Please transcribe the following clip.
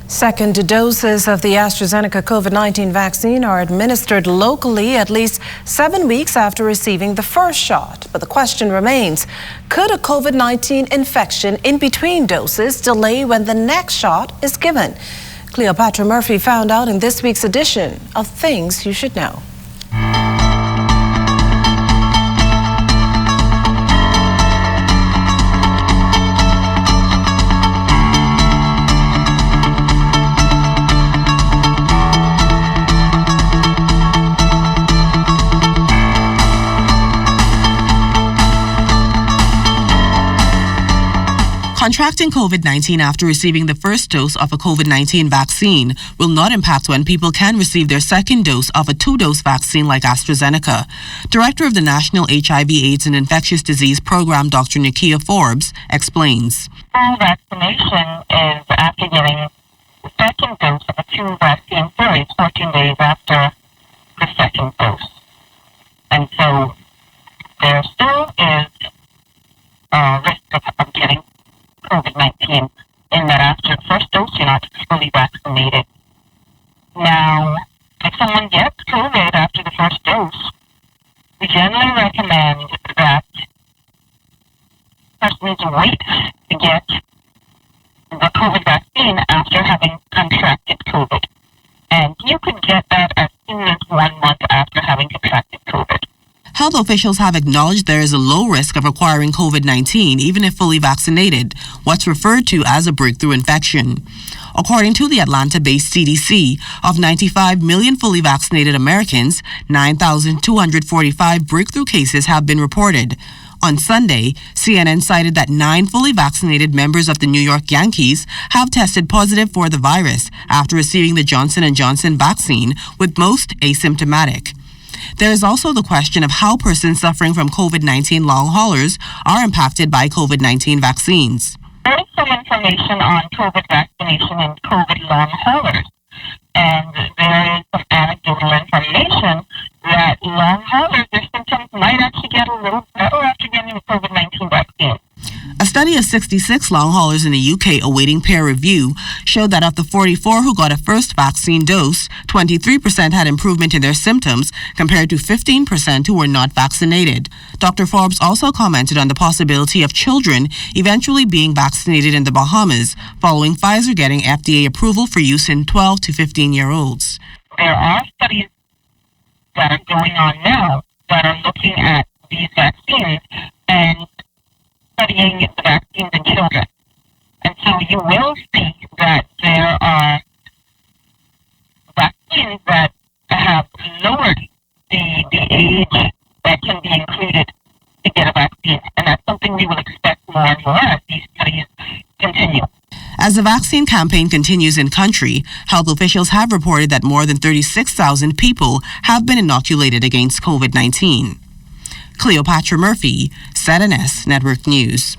Second doses of the AstraZeneca COVID-19 vaccine are administered locally at least 7 weeks after receiving the first shot. But the question remains, could a COVID-19 infection in between doses delay when the next shot is given? Cleopatra Murphy found out in this week's edition of Things You Should Know. Contracting COVID-19 after receiving the first dose of a COVID-19 vaccine will not impact when people can receive their second dose of a 2-dose vaccine like AstraZeneca. Director of the National HIV/AIDS and Infectious Disease Program, Dr. Nikia Forbes, explains. Full vaccination is after getting the second dose of a 2 vaccine series 14 days after the second dose. And so there still is a risk of getting COVID-19 in that after the first dose you're not fully vaccinated. Now, if someone gets COVID after the first dose, we generally recommend that person needs to wait to get the COVID vaccine after having contracted COVID. And you could get that as soon as 1 month after having contracted COVID. Health officials have acknowledged there is a low risk of acquiring COVID-19 even if fully vaccinated, what's referred to as a breakthrough infection. According to the Atlanta-based CDC, of 95 million fully vaccinated Americans, 9,245 breakthrough cases have been reported. On Sunday, CNN cited that 9 fully vaccinated members of the New York Yankees have tested positive for the virus after receiving the Johnson & Johnson vaccine, with most asymptomatic. There is also the question of how persons suffering from COVID-19 long haulers are impacted by COVID-19 vaccines. There is some information on COVID vaccination and COVID long haulers. And there is some anecdotal information that long haulers, their symptoms might actually get a little better after getting the COVID-19 vaccine. A study of 66 long haulers in the UK awaiting peer review showed that of the 44 who got a first vaccine dose, 23% had improvement in their symptoms compared to 15% who were not vaccinated. Dr. Forbes also commented on the possibility of children eventually being vaccinated in the Bahamas following Pfizer getting FDA approval for use in 12 to 15-year-olds. There are studies that are going on now that are looking at these vaccines and studying the vaccines in children. And so you will see that there are vaccines that have lowered the age that can be included to get a vaccine. And that's something we will expect more and more as these studies continue. As the vaccine campaign continues in country, health officials have reported that more than 36,000 people have been inoculated against COVID-19. Cleopatra Murphy, ZNS Network News.